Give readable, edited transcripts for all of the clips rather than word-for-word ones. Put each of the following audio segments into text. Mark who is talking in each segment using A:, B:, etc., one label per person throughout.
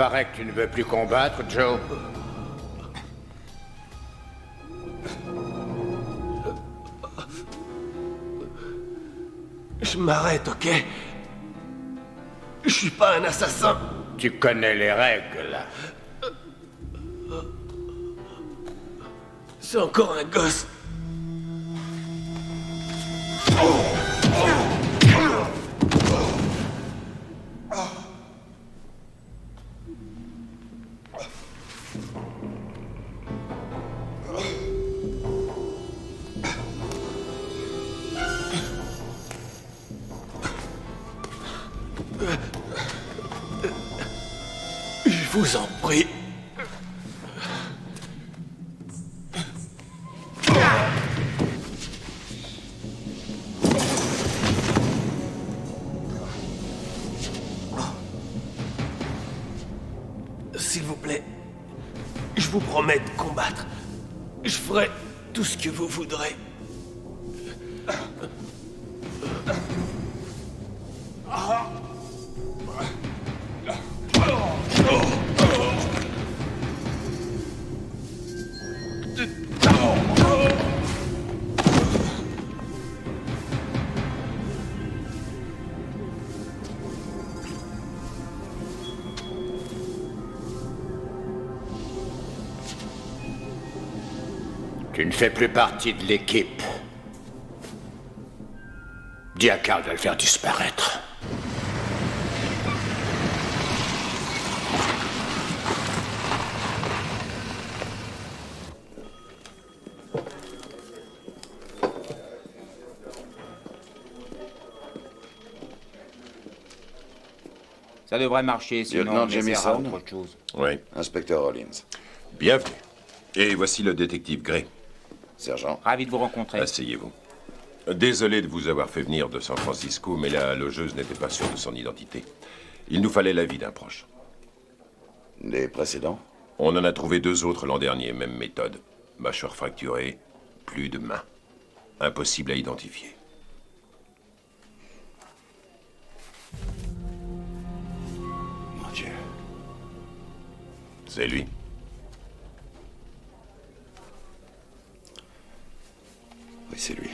A: paraît que tu ne veux plus combattre, Joe.
B: Je m'arrête, ok? Je suis pas un assassin.
A: Tu connais les règles.
B: C'est encore un gosse. Je vous en prie. S'il vous plaît, je vous promets de combattre. Je ferai tout ce que vous voudrez.
A: Tu ne fais plus partie de l'équipe. Dis à Carl de le faire disparaître.
C: Ça devrait marcher, sinon
D: Lieutenant
C: on essaiera
D: Jamison.
C: autre chose.
E: Oui.
D: Inspecteur Rollins.
E: Bienvenue. Et voici le détective Gray.
D: Sergent.
C: Ravi de vous rencontrer.
E: Asseyez-vous. Désolé de vous avoir fait venir de San Francisco, mais la logeuse n'était pas sûre de son identité. Il nous fallait l'avis d'un proche.
D: Les précédents?
E: On en a trouvé 2 autres l'an dernier, même méthode. Mâchoire fracturée, plus de main. Impossible à identifier.
D: Mon Dieu.
E: C'est lui.
D: Oui, c'est lui.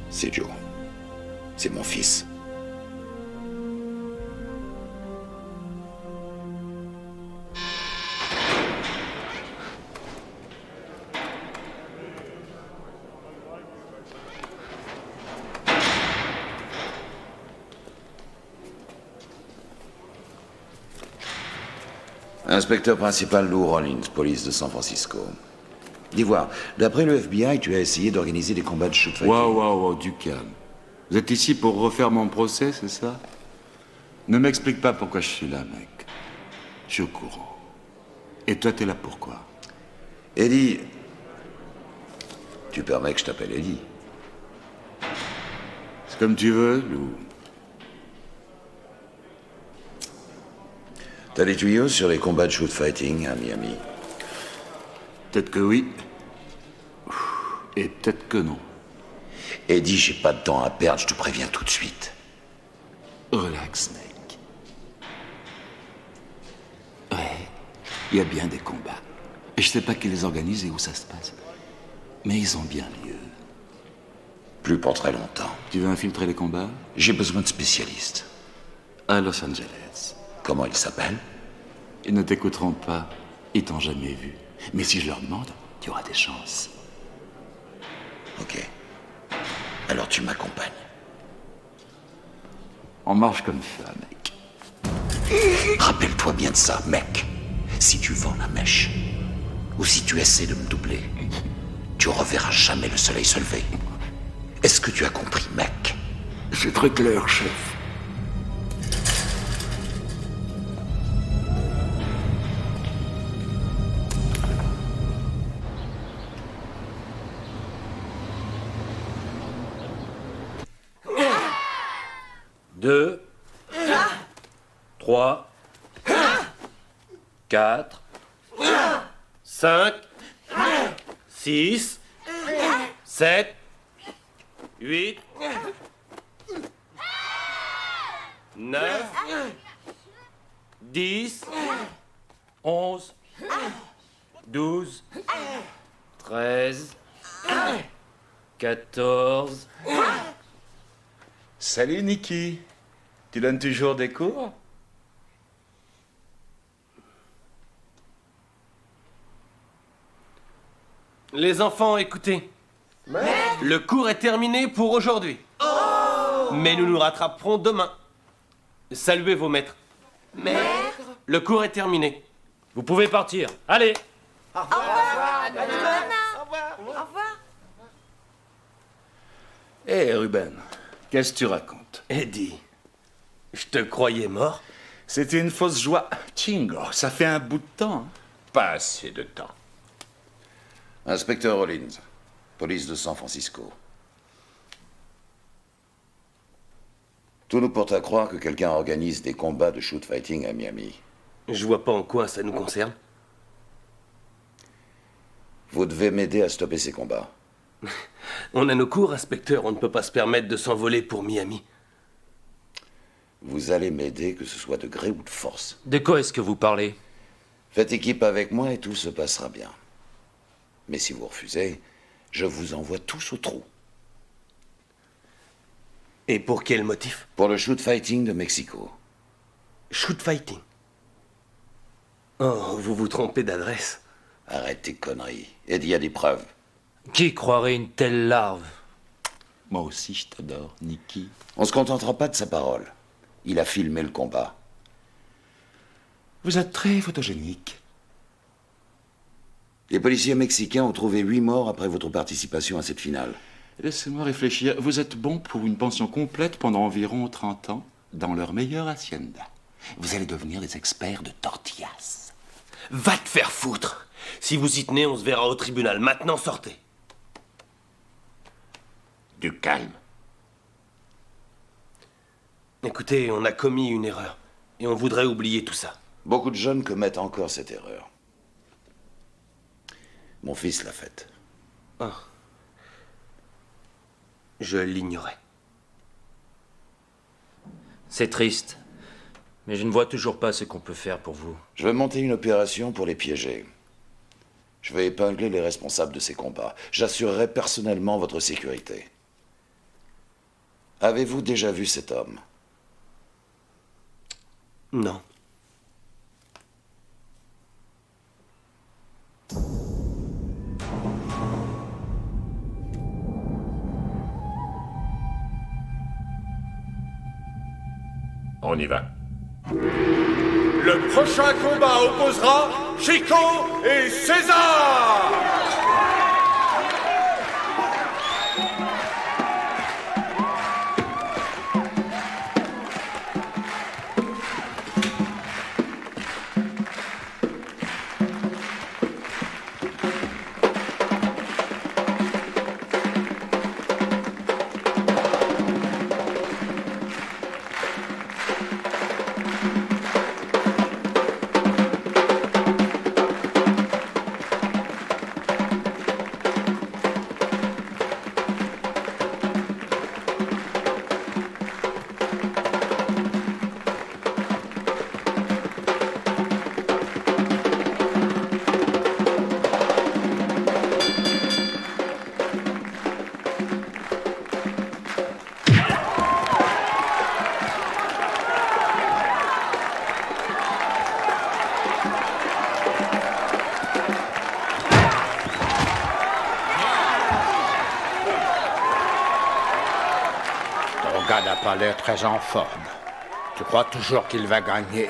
D: C'est Joe. C'est mon fils. Inspecteur principal Lou Rollins, police de San Francisco. Dis voir, d'après le FBI, tu as essayé d'organiser des combats de shoot-fighting.
F: Wow, du calme. Vous êtes ici pour refaire mon procès, c'est ça? Ne m'explique pas pourquoi je suis là, mec. Je suis au courant. Et toi, t'es là pourquoi?
D: Eddie. Tu permets que je t'appelle Eddie?
F: C'est comme tu veux, Lou.
D: T'as des tuyaux sur les combats de shoot-fighting à Miami?
F: Peut-être que oui. Et peut-être que non.
D: Eddie, j'ai pas de temps à perdre, je te préviens tout de suite.
F: Relax, mec. Ouais, il y a bien des combats. Et je sais pas qui les organise et où ça se passe. Mais ils ont bien lieu.
D: Plus pour très longtemps.
F: Tu veux infiltrer les combats?
D: J'ai besoin de spécialistes.
F: À Los Angeles.
D: Comment ils s'appellent?
F: Ils ne t'écouteront pas. Ils t'ont jamais vu. Mais si je leur demande, tu auras des chances.
D: Ok. Alors tu m'accompagnes.
F: On marche comme ça, mec.
D: Rappelle-toi bien de ça, mec. Si tu vends la mèche, ou si tu essaies de me doubler, tu reverras jamais le soleil se lever. Est-ce que tu as compris, mec?
F: C'est très clair, chef.
B: Deux. 3. 4. 5. 6. 7. 8, 9, 10, 11, 12, 13, 14...
F: Salut, Nikki. Tu donnes toujours des cours?
B: Les enfants, écoutez. Le cours est terminé pour aujourd'hui. Mais nous nous rattraperons demain. Saluez vos maîtres. Maître. Le cours est terminé. Vous pouvez partir. Allez.
F: Hé, Ruben, qu'est-ce que tu racontes?
B: Eddie, je te croyais mort.
F: C'était une fausse joie. Chingo, ça fait un bout de temps. Hein.
A: Pas assez de temps.
D: Inspecteur Rollins, police de San Francisco. Tout nous porte à croire que quelqu'un organise des combats de shoot fighting à Miami.
B: Je vois pas en quoi ça nous concerne.
D: Vous devez m'aider à stopper ces combats.
B: On a nos cours, inspecteur. On ne peut pas se permettre de s'envoler pour Miami.
D: Vous allez m'aider, que ce soit de gré ou de force.
G: De quoi est-ce que vous parlez?
D: Faites équipe avec moi et tout se passera bien. Mais si vous refusez, je vous envoie tous au trou.
B: Et pour quel motif?
D: Pour le shoot fighting de Mexico.
B: Shoot fighting. Oh, vous vous trompez d'adresse.
D: Arrête tes conneries. Eddie a des preuves.
G: Qui croirait une telle larve?
F: Moi aussi, je t'adore, Nikki.
D: On se contentera pas de sa parole. Il a filmé le combat.
F: Vous êtes très photogénique.
D: Les policiers mexicains ont trouvé 8 morts après votre participation à cette finale.
F: Laissez-moi réfléchir. Vous êtes bon pour une pension complète pendant environ 30 ans dans leur meilleure hacienda. Vous allez devenir des experts de tortillas.
B: Va te faire foutre. Si vous y tenez, on se verra au tribunal. Maintenant, sortez.
A: Du calme.
B: Écoutez, on a commis une erreur. Et on voudrait oublier tout ça.
D: Beaucoup de jeunes commettent encore cette erreur. Mon fils l'a faite.
B: Je l'ignorais.
G: C'est triste. Mais je ne vois toujours pas ce qu'on peut faire pour vous.
D: Je vais monter une opération pour les piéger. Je vais épingler les responsables de ces combats. J'assurerai personnellement votre sécurité. Avez-vous déjà vu cet homme?
B: Non.
E: On y va.
A: Le prochain combat opposera Chico et César! Ton gars n'a pas l'air très en forme. Tu crois toujours qu'il va gagner?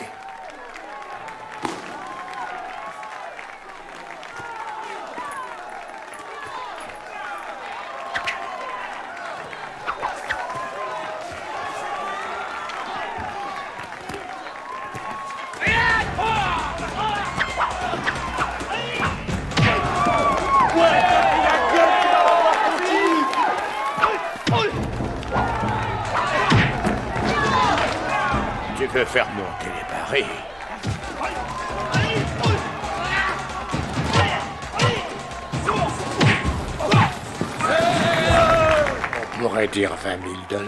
A: Tu veux faire monter les barils? On pourrais dire 20 000 $.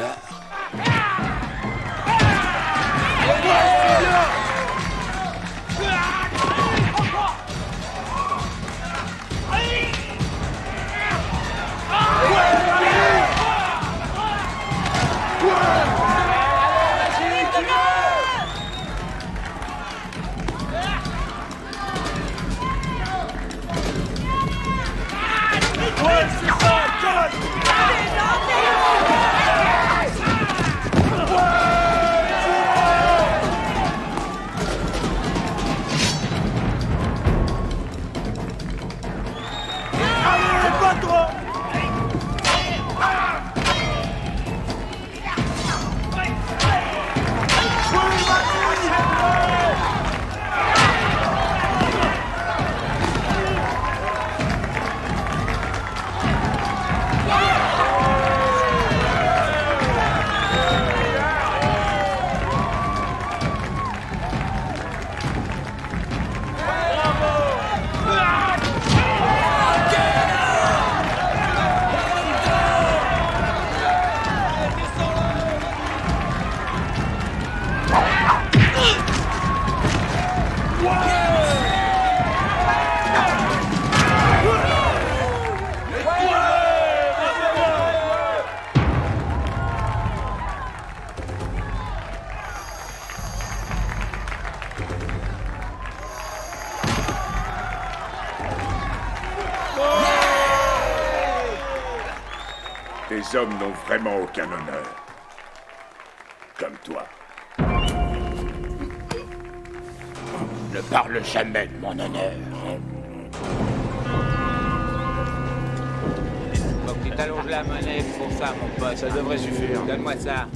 H: Tes hommes n'ont vraiment aucun honneur. Comme toi.
A: Ne parle jamais de mon honneur.
C: Faut que tu t'allonges la monnaie pour ça, mon pote.
G: Ça devrait suffire.
C: Donne-moi ça.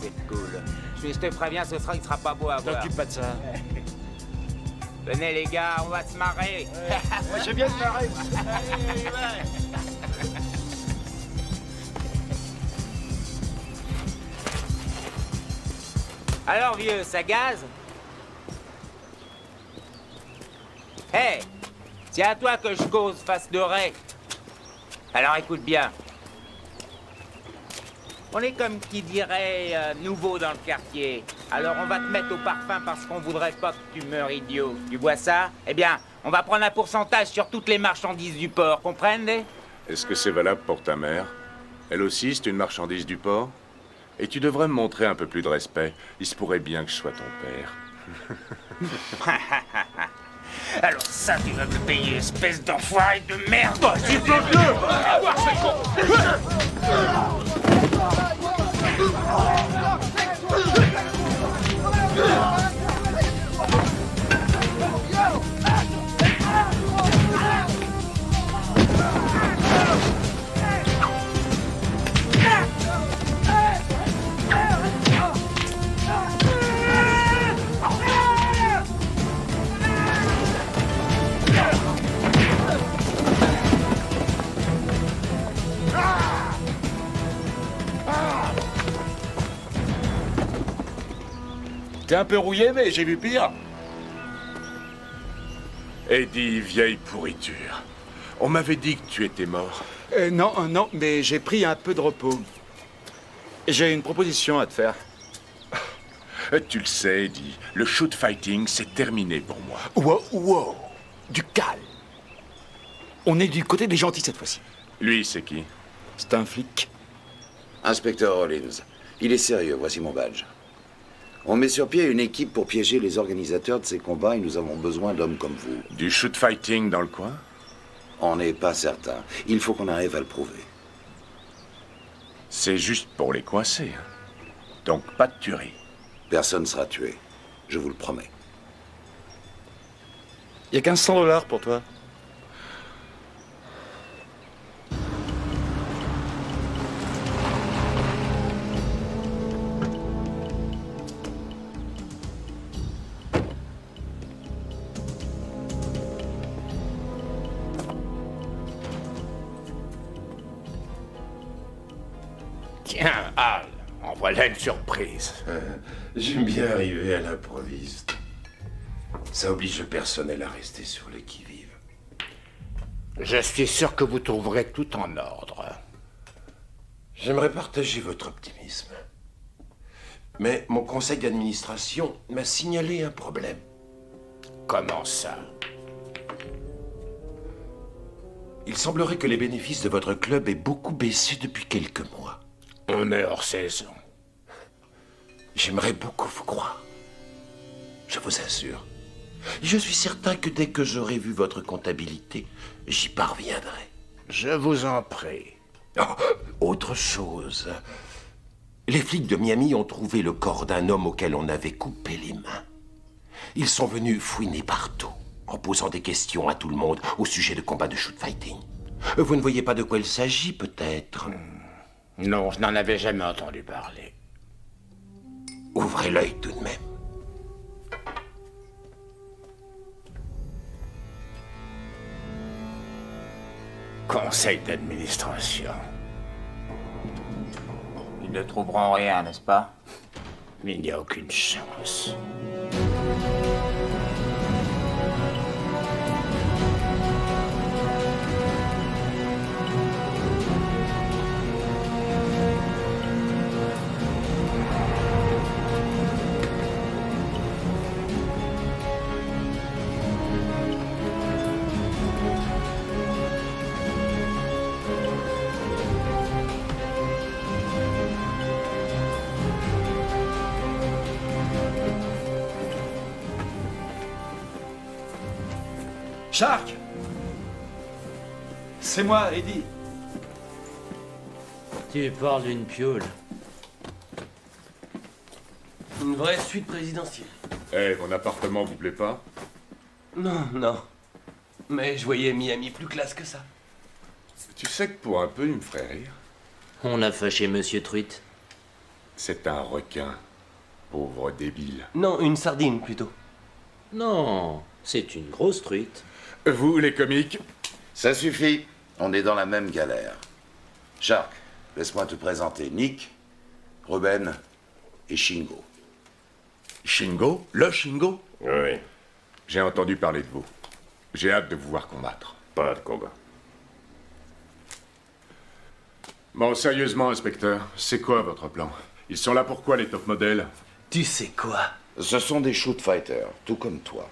C: C'est cool. Je te préviens, ce sera, il sera pas beau à voir.
G: T'occupe pas de ça.
C: Venez les gars, on va se marrer.
G: Moi, j'ai bien de marrer.
C: Alors vieux, ça gaze? Hé, c'est à toi que je cause, face dorée. Alors écoute bien. On est comme qui dirait nouveau dans le quartier. Alors on va te mettre au parfum parce qu'on voudrait pas que tu meurs idiot. Tu vois ça? Eh bien, on va prendre un pourcentage sur toutes les marchandises du port, comprenez?
H: Est-ce que c'est valable pour ta mère? Elle aussi, c'est une marchandise du port? Et tu devrais me montrer un peu plus de respect. Il se pourrait bien que je sois ton père.
C: Alors ça, tu vas me payer, espèce d'enfoiré de merde!
H: S'il te plaît!
C: À voir ce con!
H: T'es un peu rouillé, mais j'ai vu pire. Eddie, vieille pourriture. On m'avait dit que tu étais mort.
I: Non, mais j'ai pris un peu de repos. J'ai une proposition à te faire.
H: Tu le sais, Eddie, le shoot fighting, c'est terminé pour moi.
I: Wow, du calme. On est du côté des gentils cette fois-ci.
H: Lui, c'est qui?
I: C'est un flic.
D: Inspecteur Rollins, il est sérieux, voici mon badge. On met sur pied une équipe pour piéger les organisateurs de ces combats et nous avons besoin d'hommes comme vous.
H: Du shoot fighting dans le coin?
D: On n'est pas certain. Il faut qu'on arrive à le prouver.
H: C'est juste pour les coincer. Hein. Donc pas de tuerie.
D: Personne sera tué. Je vous le promets.
I: Il y a 1500 $ pour toi.
A: Tiens, Hal, en voilà une surprise.
E: J'aime bien arriver à l'improviste. Ça oblige le personnel à rester sur le qui-vive.
A: Je suis sûr que vous trouverez tout en ordre.
E: J'aimerais partager votre optimisme. Mais mon conseil d'administration m'a signalé un problème.
A: Comment ça?
E: Il semblerait que les bénéfices de votre club aient beaucoup baissé depuis quelques mois.
A: On est hors saison.
E: J'aimerais beaucoup vous croire. Je vous assure. Je suis certain que dès que j'aurai vu votre comptabilité, j'y parviendrai.
A: Je vous en prie.
E: Oh, autre chose. Les flics de Miami ont trouvé le corps d'un homme auquel on avait coupé les mains. Ils sont venus fouiner partout, en posant des questions à tout le monde au sujet de combats de shoot-fighting. Vous ne voyez pas de quoi il s'agit, peut-être?
A: Non, je n'en avais jamais entendu parler.
E: Ouvrez l'œil tout de même.
A: Conseil d'administration.
C: Ils ne trouveront rien, n'est-ce pas?
A: Il n'y a aucune chance.
I: Shark! C'est moi, Eddie.
G: Tu parles d'une piole.
B: Une vraie suite présidentielle.
H: Eh, mon appartement vous plaît pas?
B: Non, non. Mais je voyais Miami plus classe que ça.
H: Tu sais que pour un peu, il me ferait rire.
G: On a fâché Monsieur Truite.
H: C'est un requin. Pauvre débile.
B: Non, une sardine plutôt.
G: Non, c'est une grosse truite.
H: Vous, les comiques?
D: Ça suffit. On est dans la même galère. Shark, laisse-moi te présenter Nick, Ruben et Shingo.
H: Shingo? Le Shingo?
E: Oui,
H: J'ai entendu parler de vous. J'ai hâte de vous voir combattre.
E: pas de combat.
H: Bon, sérieusement, inspecteur, c'est quoi votre plan? Ils sont là pourquoi, les top modèles?
B: Tu sais quoi?
D: Ce sont des shoot fighters, tout comme toi.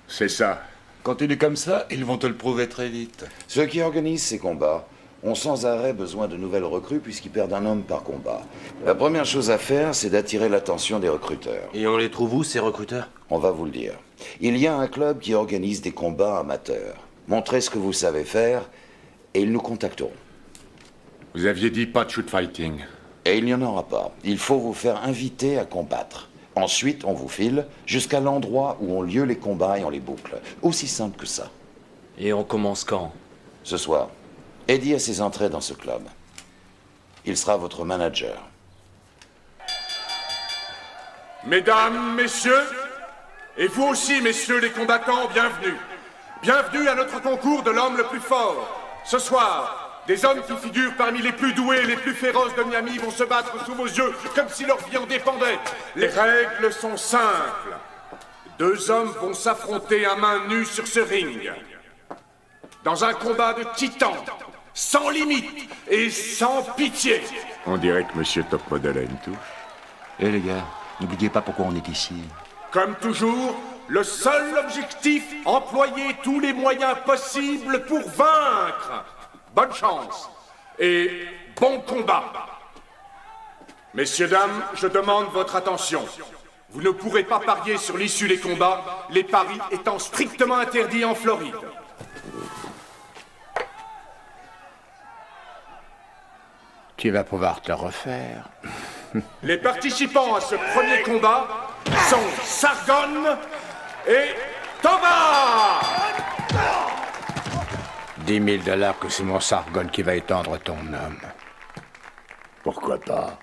H: C'est ça.
F: Continue comme ça, ils vont te le prouver très vite.
D: Ceux qui organisent ces combats ont sans arrêt besoin de nouvelles recrues puisqu'ils perdent un homme par combat. La première chose à faire, c'est d'attirer l'attention des recruteurs.
B: Et on les trouve où, ces recruteurs?
D: On va vous le dire. Il y a un club qui organise des combats amateurs. Montrez ce que vous savez faire et ils nous contacteront.
H: Vous aviez dit pas de shoot fighting.
D: Et il n'y en aura pas. Il faut vous faire inviter à combattre. Ensuite, on vous file jusqu'à l'endroit où ont lieu les combats et on les boucle. Aussi simple que ça.
G: Et on commence quand?
D: Ce soir, Eddie a ses entrées dans ce club. Il sera votre manager.
H: Mesdames, messieurs, et vous aussi, messieurs les combattants, bienvenue. Bienvenue à notre concours de l'homme le plus fort. Ce soir, des hommes qui figurent parmi les plus doués et les plus féroces de Miami vont se battre sous vos yeux comme si leur vie en dépendait. Les règles sont simples. 2 hommes vont s'affronter à main nue sur ce ring. Dans un combat de titans, sans limite et sans pitié. On dirait que Monsieur Top Model a une touche.
I: Eh les gars, n'oubliez pas pourquoi on est ici.
H: Comme toujours, le seul objectif, employer tous les moyens possibles pour vaincre. Bonne chance et bon combat. Messieurs, dames, je demande votre attention. Vous ne pourrez pas parier sur l'issue des combats, les paris étant strictement interdits en Floride.
A: Tu vas pouvoir te refaire.
H: Les participants à ce premier combat sont Sargon et Toba.
A: 10 000 $ que c'est mon Sargon qui va étendre ton homme. Pourquoi pas?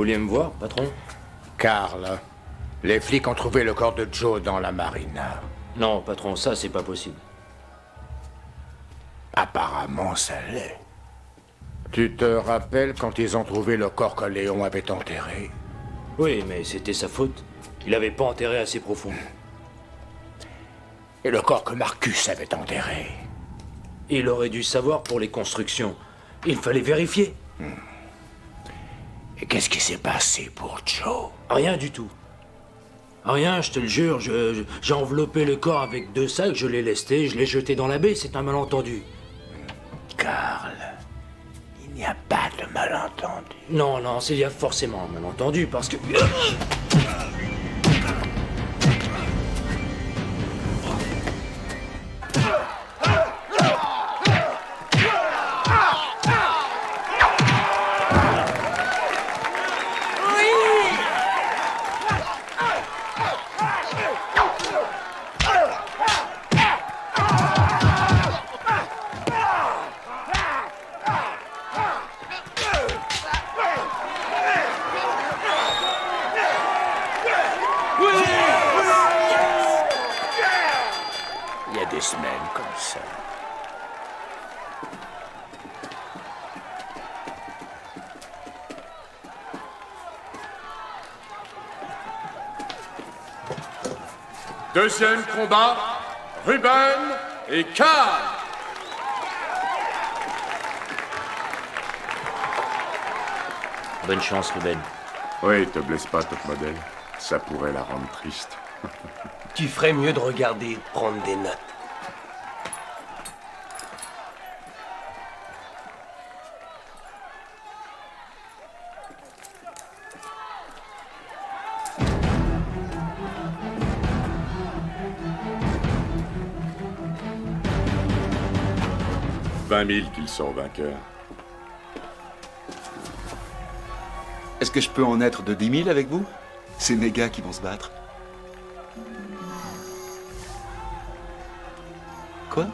G: vouliez me voir, patron?
A: Carl, les flics ont trouvé le corps de Joe dans la marina.
G: Non, patron, ça, c'est pas possible.
A: Apparemment, ça l'est. Tu te rappelles quand ils ont trouvé le corps que Léon avait enterré?
G: Oui, mais c'était sa faute. Il avait pas enterré assez profond.
A: Et le corps que Marcus avait enterré?
G: Il aurait dû savoir pour les constructions. Il fallait vérifier.
A: Et qu'est-ce qui s'est passé pour Joe?
G: Rien du tout. Rien, je te le jure. J'ai enveloppé le corps avec 2 sacs, je l'ai lesté, je l'ai jeté dans la baie, c'est un malentendu.
A: Carl, il n'y a pas de malentendu.
G: Non, non, il y a forcément un malentendu, parce que...
A: Il y a des semaines comme ça.
H: Deuxième combat, Ruben et Carl.
G: Bonne chance, Ruben.
F: Oui, te blesse pas, top modèle. Ça pourrait la rendre triste.
B: Tu ferais mieux de regarder et de prendre des notes. «
F: 20 000 qu'ils sont vainqueurs. Est-ce que je peux en être de 10 000 avec vous? C'est mes gars qui vont se battre. Quoi?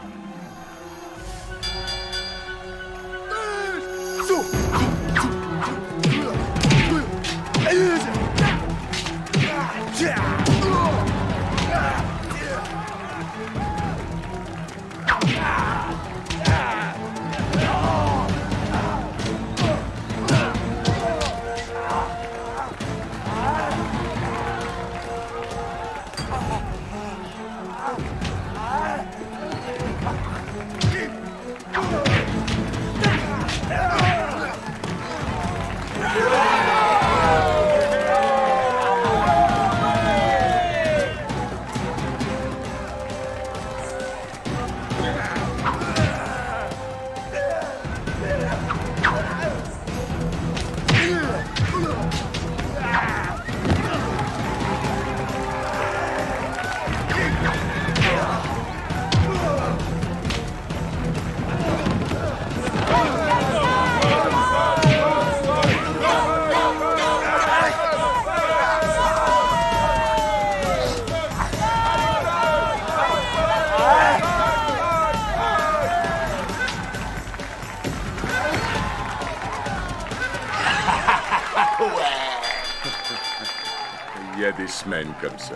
F: Il y a des semaines comme ça.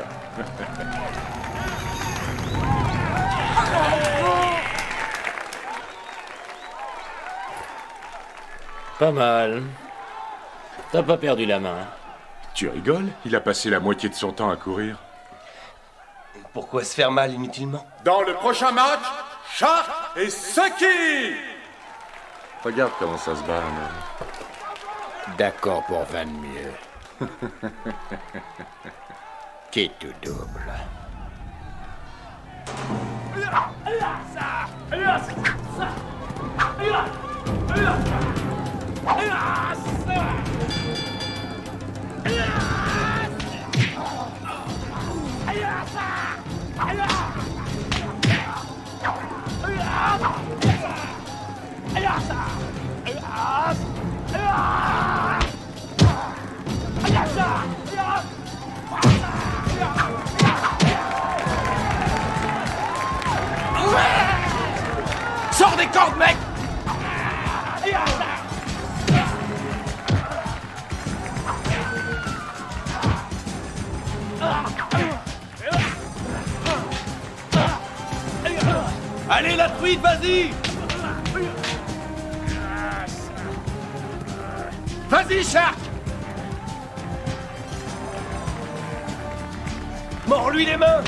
G: Pas mal. T'as pas perdu la main.
F: Tu rigoles? Il a passé la moitié de son temps à courir.
B: Pourquoi se faire mal inutilement?
H: Dans le prochain match, Shark et Sucky.
F: Regarde comment ça se bat, man.
A: D'accord pour 20 mieux. Qui tout double.
B: Sors des cordes, mec! Allez, la truite, vas-y! Vas-y, Shark! Mords-lui les mains!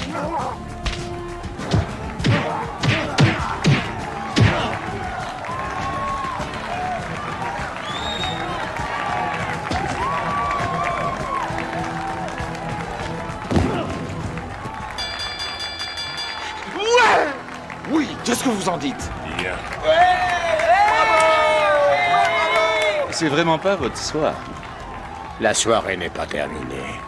I: Oui, qu'est-ce que vous en dites?
A: Bien.
I: C'est vraiment pas votre soir.
A: La soirée n'est pas terminée.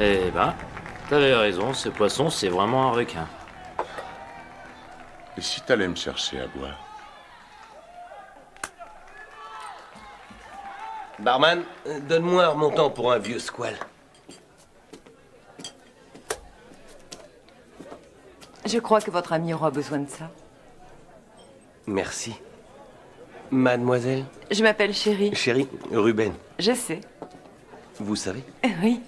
G: Eh ben, t'avais raison, ce poisson, c'est vraiment un requin.
A: Et si t'allais me chercher à boire?
B: Barman, donne-moi un remontant pour un vieux squal.
J: Je crois que votre ami aura besoin de ça.
B: Merci. Mademoiselle?
J: Je m'appelle Chérie.
B: Chérie, Ruben.
J: Je sais.
B: Vous savez?
J: Oui.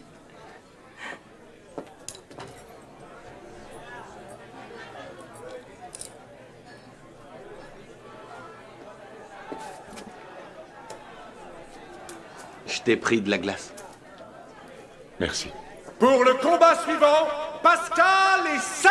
B: Je t'ai pris de la glace.
A: Merci.
H: Pour le combat suivant, Pascal et Sam!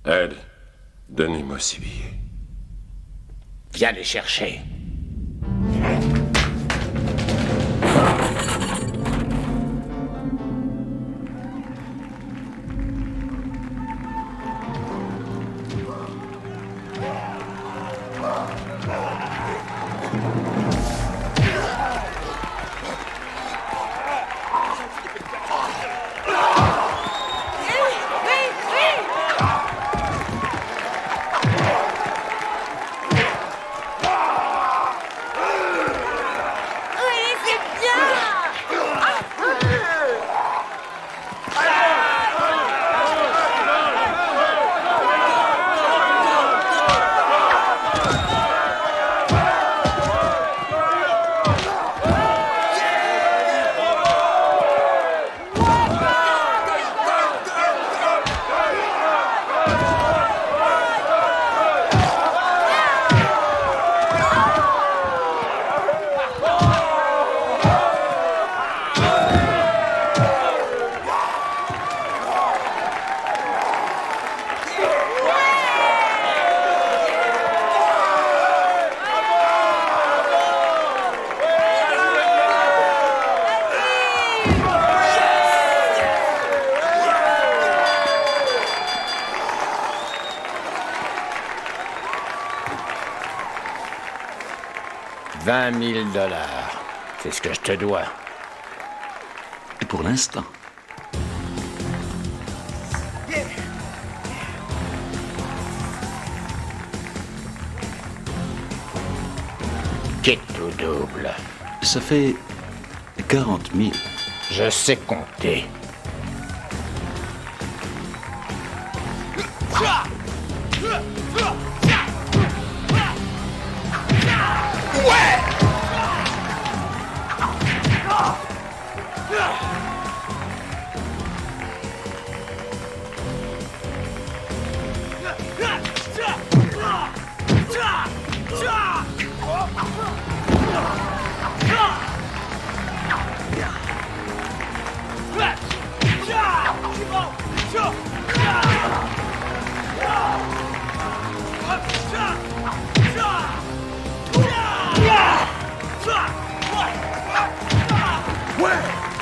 E: Ed, donnez-moi ces billets.
A: Viens les chercher. 20 000 $. C'est ce que je te dois.
D: Et pour l'instant.
A: Quitte ou double.
D: Ça fait 40 000.
A: Je sais compter.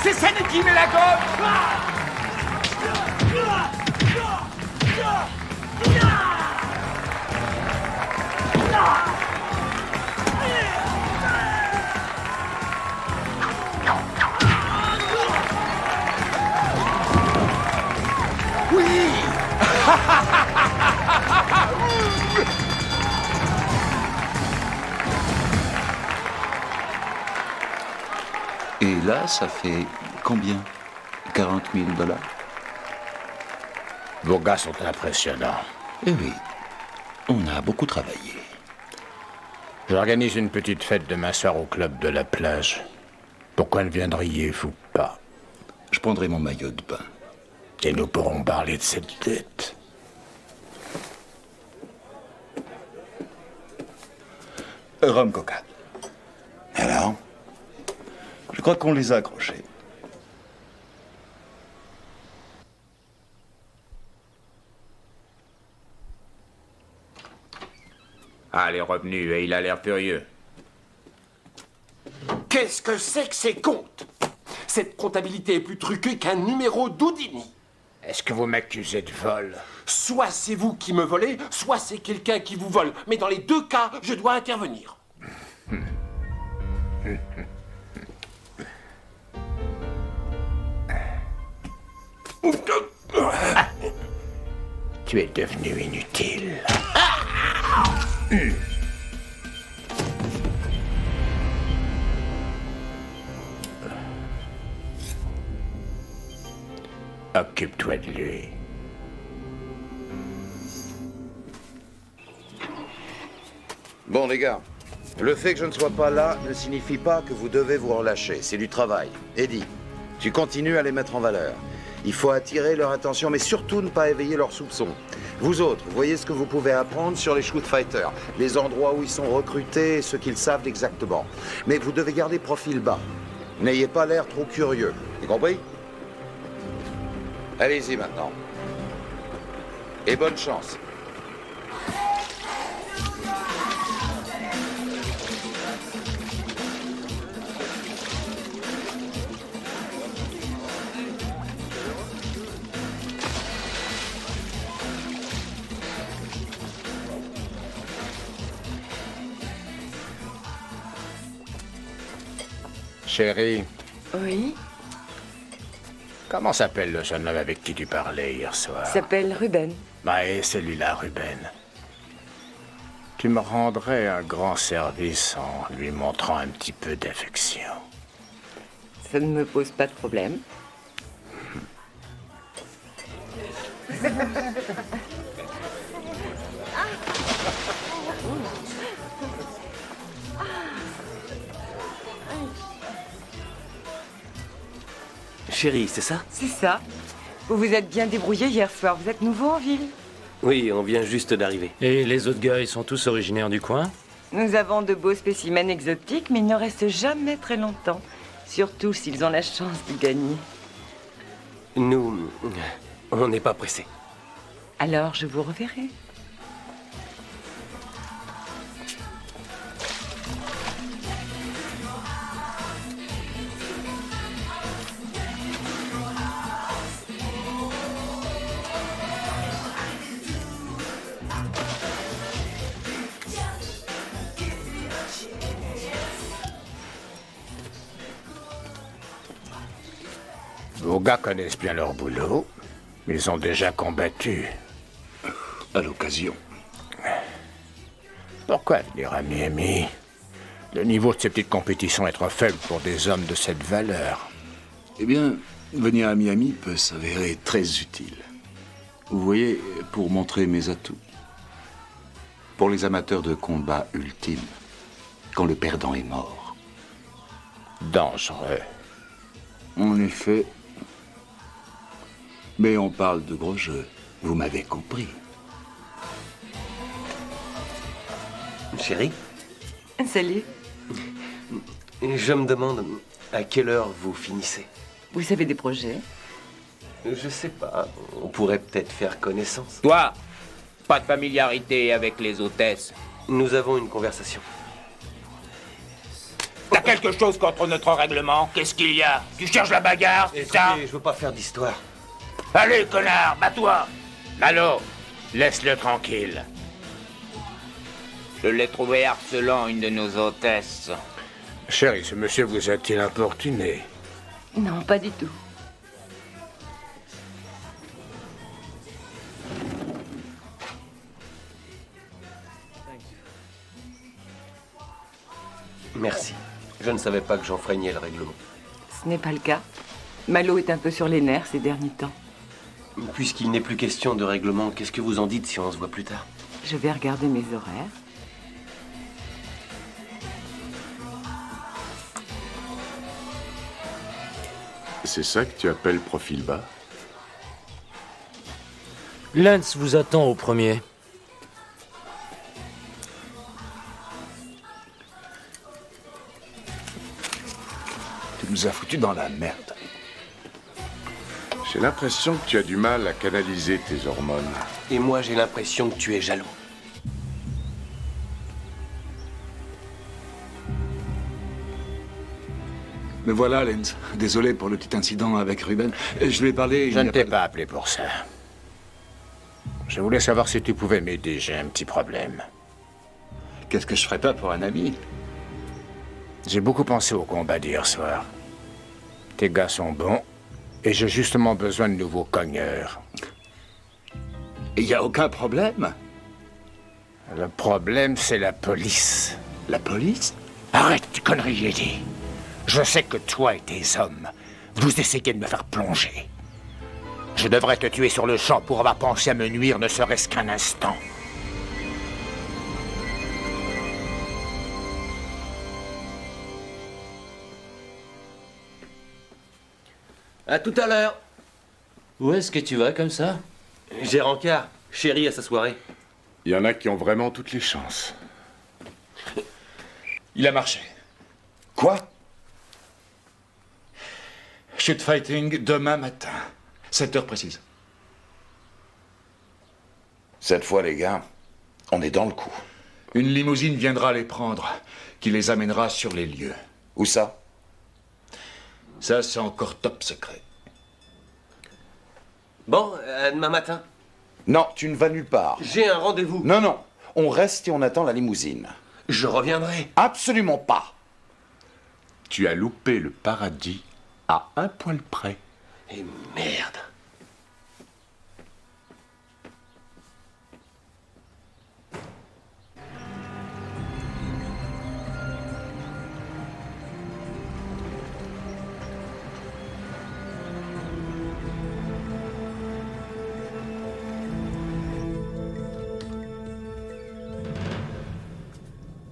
E: C'est Sani qui met la gomme.
D: Et là, ça fait combien? 40 000 $?
A: Vos gars sont impressionnants.
D: Eh oui, on a beaucoup travaillé.
A: J'organise une petite fête demain soir au club de la plage. Pourquoi ne viendriez-vous pas?
D: Je prendrai mon maillot de bain.
A: Et nous pourrons parler de cette dette.
I: Rhum coca. Alors? Je crois qu'on les a accrochés.
C: Ah, elle est revenue et il a l'air furieux.
E: Qu'est-ce que c'est que ces comptes? Cette comptabilité est plus truquée qu'un numéro d'Houdini.
A: Est-ce que vous m'accusez de vol?
E: Soit c'est vous qui me volez, soit c'est quelqu'un qui vous vole. Mais dans les deux cas, je dois intervenir.
A: Tu es devenu inutile. Occupe-toi de lui.
K: Bon, les gars, le fait que je ne sois pas là ne signifie pas que vous devez vous relâcher. C'est du travail. Eddie, tu continues à les mettre en valeur. Il faut attirer leur attention, mais surtout ne pas éveiller leurs soupçons. Vous autres, vous voyez ce que vous pouvez apprendre sur les shoot fighters, les endroits où ils sont recrutés et ce qu'ils savent exactement. Mais vous devez garder profil bas. N'ayez pas l'air trop curieux. Vous compris? Allez-y maintenant. Et bonne chance.
A: Chérie,
J: Oui,
A: comment s'appelle le jeune homme avec qui tu parlais hier soir?
J: il s'appelle Ruben.
A: Bah, et celui-là, Ruben. Tu me rendrais un grand service en lui montrant un petit peu d'affection.
J: Ça ne me pose pas de problème.
B: Chérie, c'est ça?
J: C'est ça. Vous vous êtes bien débrouillé hier soir. Vous êtes nouveau en ville.
B: Oui, on vient juste d'arriver.
G: Et les autres gars, ils sont tous originaires du coin?
J: Nous avons de beaux spécimens exotiques, mais ils ne restent jamais très longtemps. Surtout s'ils ont la chance de gagner.
B: Nous, on n'est pas pressés.
J: Alors, je vous reverrai.
A: Vos gars connaissent bien leur boulot. Ils ont déjà combattu.
F: À l'occasion.
A: Pourquoi venir à Miami? Le niveau de ces petites compétitions est trop faible pour des hommes de cette valeur.
F: Eh bien, venir à Miami peut s'avérer très utile. Vous voyez, pour montrer mes atouts. Pour les amateurs de combat ultime, quand le perdant est mort.
A: Dangereux.
F: En effet. Mais on parle de gros jeux. Vous m'avez compris.
B: Chérie,
J: Salut.
B: je me demande à quelle heure vous finissez.
J: Vous avez des projets?
B: Je sais pas, on pourrait peut-être faire connaissance.
C: Toi, pas de familiarité avec les hôtesses.
B: Nous avons une conversation.
C: T'as quelque chose contre notre règlement? Qu'est-ce qu'il y a? Tu cherches la bagarre, c'est ça?
B: Écoutez, je veux pas faire d'histoire.
C: Allez, connard, bats-toi!
A: Malo, laisse-le tranquille.
C: Je l'ai trouvé harcelant une de nos hôtesses.
A: Chérie, ce monsieur vous a-t-il importuné?
J: Non, pas du tout.
B: Merci. Je ne savais pas que j'enfreignais le règlement.
J: Ce n'est pas le cas. Malo est un peu sur les nerfs ces derniers temps.
B: Puisqu'il n'est plus question de règlement, qu'est-ce que vous en dites si on se voit plus tard?
J: Je vais regarder mes horaires.
H: C'est ça que tu appelles profil bas?
G: Lance vous attend au premier.
F: Tu nous as foutus dans la merde.
H: J'ai l'impression que tu as du mal à canaliser tes hormones.
B: Et moi, j'ai l'impression que tu es jaloux.
F: Me voilà, Lenz. Désolé pour le petit incident avec Ruben. Je lui ai parlé...
A: Je ne t'ai pas appelé pour ça. Je voulais savoir si tu pouvais m'aider, j'ai un petit problème.
F: Qu'est-ce que je ferais pas pour un ami?
A: J'ai beaucoup pensé au combat d'hier soir. Tes gars sont bons, et j'ai justement besoin de nouveaux cogneurs.
F: Il n'y a aucun problème.
A: Le problème, c'est la police.
F: La police?
A: Arrête tes conneries, Eddie. Je sais que toi et tes hommes, vous essayez de me faire plonger. Je devrais te tuer sur le champ pour avoir pensé à me nuire ne serait-ce qu'un instant.
B: À tout à l'heure.
G: Où est-ce que tu vas comme ça?
B: J'ai rencard. Chérie à sa soirée.
H: Il y en a qui ont vraiment toutes les chances.
I: Il a marché.
F: Quoi? Shoot fighting demain matin. 7 heures précises.
K: Cette fois, les gars, on est dans le coup.
F: Une limousine viendra les prendre, qui les amènera sur les lieux.
K: Où ça?
F: Ça, c'est encore top secret.
B: Bon, à demain matin.
K: Non, tu ne vas nulle part.
B: J'ai un rendez-vous.
K: Non, non. On reste et on attend la limousine.
B: Je reviendrai.
K: Absolument pas.
H: Tu as loupé le paradis à un poil près.
B: Et merde.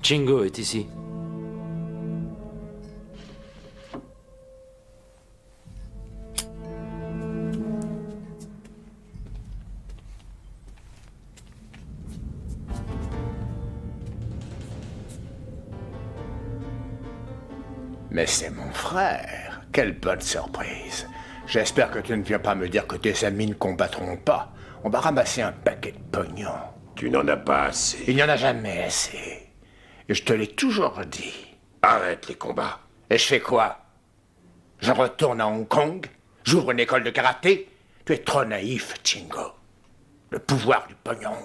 G: Chingo est ici.
A: Mais c'est mon frère. Quelle bonne surprise. J'espère que tu ne viens pas me dire que tes amis ne combattront pas. On va ramasser un paquet de pognon.
E: Tu n'en as pas assez.
A: Il n'y en a jamais assez. Et je te l'ai toujours dit.
E: Arrête les combats.
A: Et je fais quoi? Je retourne à Hong Kong? J'ouvre une école de karaté? Tu es trop naïf, Chingo. Le pouvoir du pognon.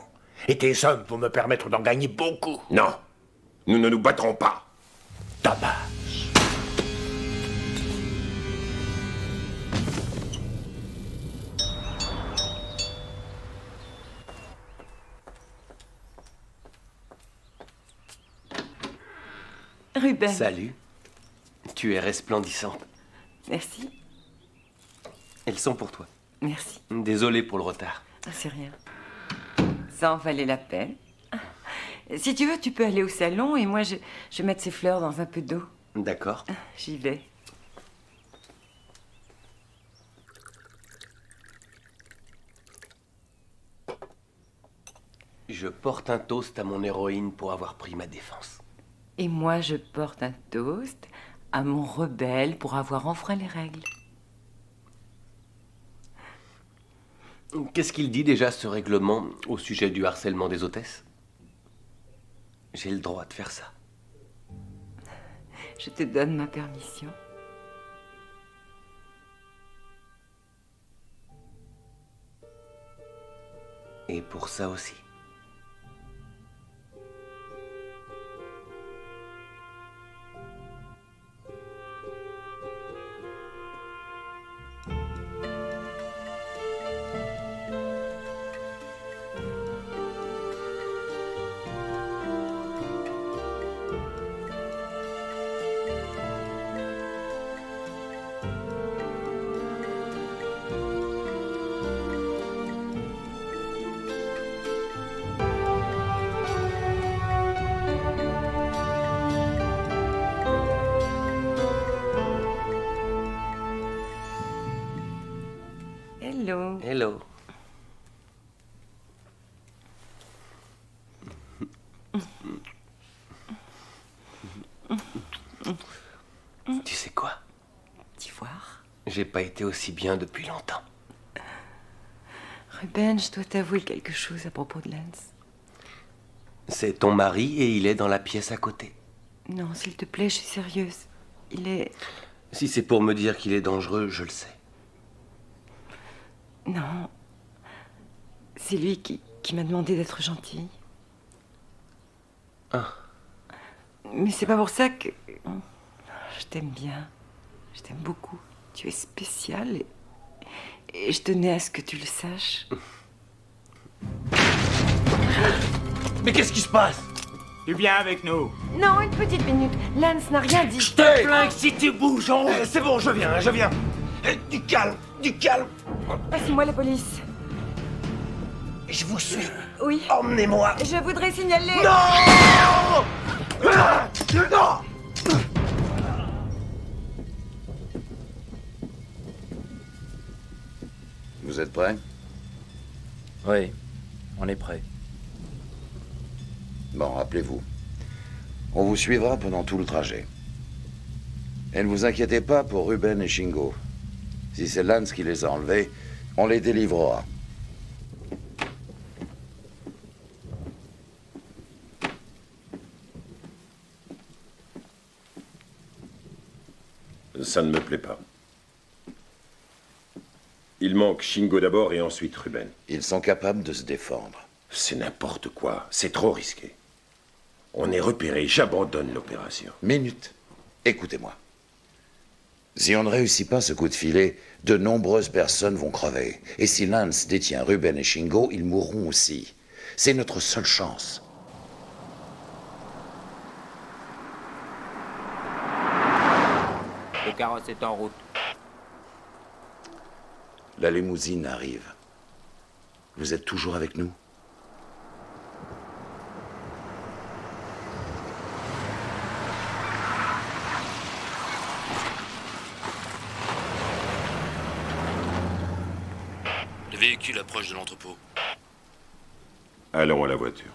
A: Et tes hommes vont me permettre d'en gagner beaucoup.
E: Non, nous ne nous battrons pas.
A: Dommage.
J: Ruben.
B: Salut. Tu es resplendissante.
J: Merci.
B: Elles sont pour toi.
J: Merci.
B: Désolé pour le retard.
J: Ah, c'est rien. Ça en valait la peine. Si tu veux, tu peux aller au salon et moi, je vais mettre ces fleurs dans un peu d'eau.
B: D'accord.
J: J'y vais.
B: Je porte un toast à mon héroïne pour avoir pris ma défense.
J: Et moi, je porte un toast à mon rebelle pour avoir enfreint les règles.
B: Qu'est-ce qu'il dit déjà, ce règlement, au sujet du harcèlement des hôtesses? J'ai le droit de faire ça.
J: Je te donne ma permission.
B: Et pour ça aussi.
J: Hello.
B: Hello. Tu sais quoi?
J: D'ivoire.
B: J'ai pas été aussi bien depuis longtemps.
J: Ruben, je dois t'avouer quelque chose à propos de Lance.
B: C'est ton mari et il est dans la pièce à côté.
J: Non, s'il te plaît, je suis sérieuse. Il est...
B: Si c'est pour me dire qu'il est dangereux, je le sais.
J: Non. C'est lui qui m'a demandé d'être gentille.
B: Ah.
J: Mais c'est pas pour ça que... Je t'aime bien. Je t'aime beaucoup. Tu es spécial et je tenais à ce que tu le saches.
B: Mais qu'est-ce qui se passe?
C: Tu viens avec nous.
J: Non, une petite minute. Lance n'a rien dit.
B: Je te plains que si tu bouges, c'est bon, je viens. Du calme.
J: Passe-moi la police.
B: Je vous suis.
J: Oui.
B: Emmenez-moi.
J: Je voudrais signaler...
B: Non! Non!
K: Vous êtes prêts?
L: Oui, on est prêt.
K: Bon, rappelez-vous. On vous suivra pendant tout le trajet. Et ne vous inquiétez pas pour Ruben et Shingo. Si c'est Lance qui les a enlevés, on les délivrera.
E: Ça ne me plaît pas. Il manque Shingo d'abord et ensuite Ruben.
K: Ils sont capables de se défendre.
E: C'est n'importe quoi. C'est trop risqué. On est repéré. J'abandonne l'opération.
K: Minute. Écoutez-moi. Si on ne réussit pas ce coup de filet, de nombreuses personnes vont crever. Et si Lance détient Ruben et Shingo, ils mourront aussi. C'est notre seule chance.
C: Le carrosse est en route.
K: La limousine arrive. Vous êtes toujours avec nous?
L: Le véhicule approche de l'entrepôt.
E: Allons à la voiture.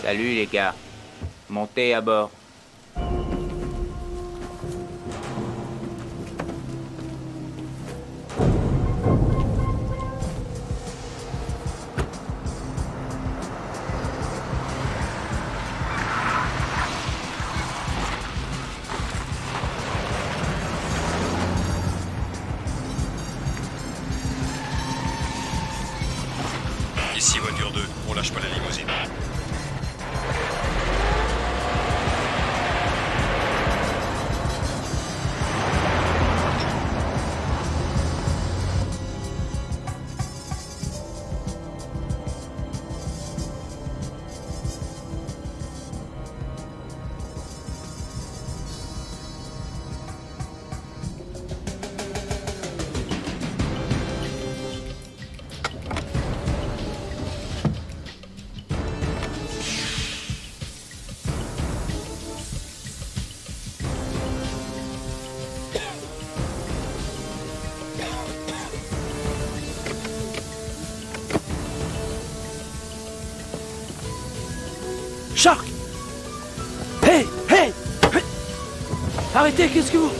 C: Salut les gars. Montez à bord.
L: Ici voiture 2, on lâche pas la limousine.
G: Hey! Hey! Arrêtez, qu'est-ce que vous...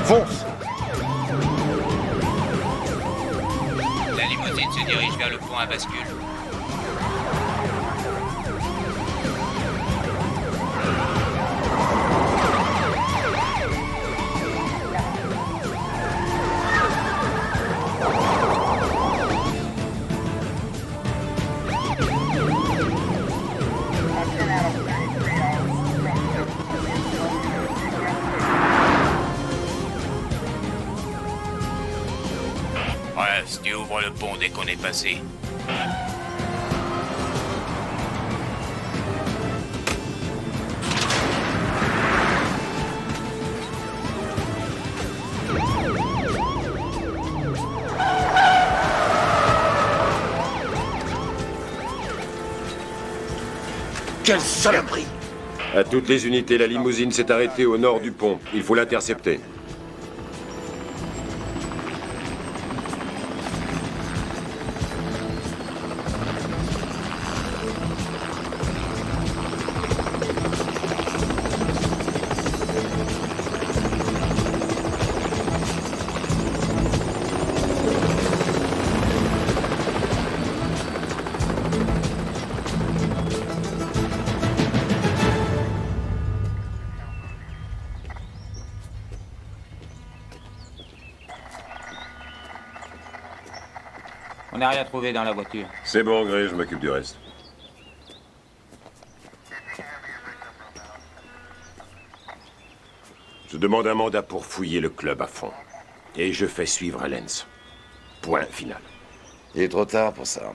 A: Fonce!
C: La limousine se dirige vers le pont à bascule. Ouais, si tu ouvres le pont dès qu'on est passé.
A: Quelle saloperie!
E: À toutes les unités, la limousine s'est arrêtée au nord du pont. Il faut l'intercepter.
C: On n'a rien trouvé dans la voiture.
E: C'est bon, Gray, je m'occupe du reste. Je demande un mandat pour fouiller le club à fond. Et je fais suivre à Lens. Point final.
K: Il est trop tard pour ça.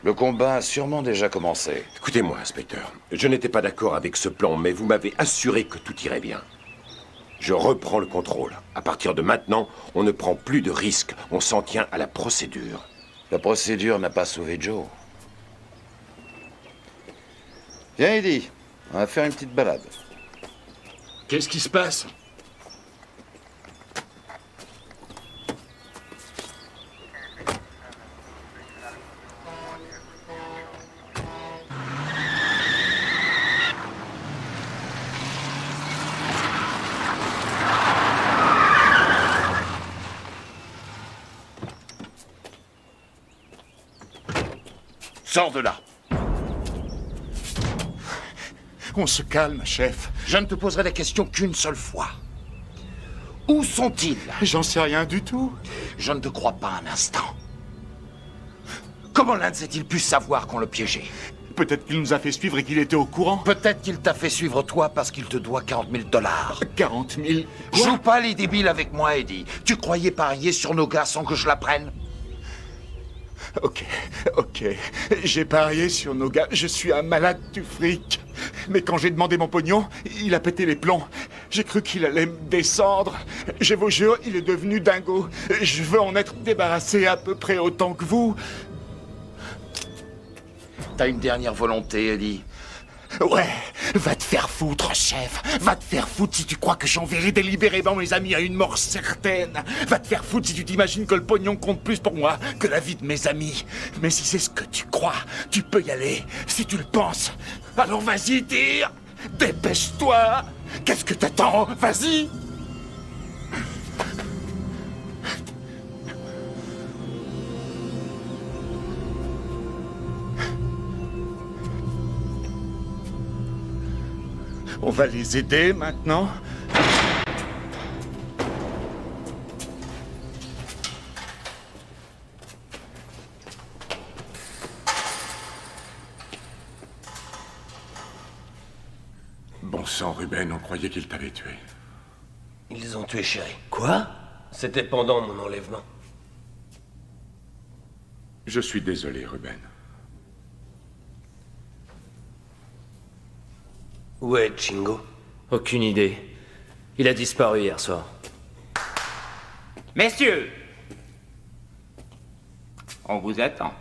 K: Le combat a sûrement déjà commencé.
E: Écoutez-moi, inspecteur. Je n'étais pas d'accord avec ce plan, mais vous m'avez assuré que tout irait bien. Je reprends le contrôle. À partir de maintenant, on ne prend plus de risques. On s'en tient à la procédure.
K: La procédure n'a pas sauvé Joe. Viens, Eddie. On va faire une petite balade.
I: Qu'est-ce qui se passe?
A: Sors de là!
I: On se calme, chef.
A: Je ne te poserai la question qu'une seule fois. Où sont-ils?
I: J'en sais rien du tout.
A: Je ne te crois pas un instant. Comment Lance a-t-il pu savoir qu'on le piégeait?
I: Peut-être qu'il nous a fait suivre et qu'il était au courant.
A: Peut-être qu'il t'a fait suivre toi parce qu'il te doit 40 000 $.
I: 40 000.
A: Joue pas les débiles avec moi, Eddie. Tu croyais parier sur nos gars sans que je l'apprenne?
I: Ok. J'ai parié sur nos gars. Je suis un malade du fric. Mais quand j'ai demandé mon pognon, il a pété les plombs. J'ai cru qu'il allait me descendre. Je vous jure, il est devenu dingo. Je veux en être débarrassé à peu près autant que vous.
A: T'as une dernière volonté, Eddie?
I: Ouais, va te faire foutre, chef. Va te faire foutre si tu crois que j'enverrai délibérément mes amis à une mort certaine. Va te faire foutre si tu t'imagines que le pognon compte plus pour moi que la vie de mes amis. Mais si c'est ce que tu crois, tu peux y aller. Si tu le penses, alors vas-y, tire. Dépêche-toi. Qu'est-ce que t'attends? Vas-y. On va les aider maintenant.
H: Bon sang, Ruben, on croyait qu'ils t'avaient tué.
B: Ils ont tué Chéri. Quoi? C'était pendant mon enlèvement.
H: Je suis désolé, Ruben.
B: Où est Chingo?
G: Aucune idée. Il a disparu hier soir.
C: Messieurs, on vous attend.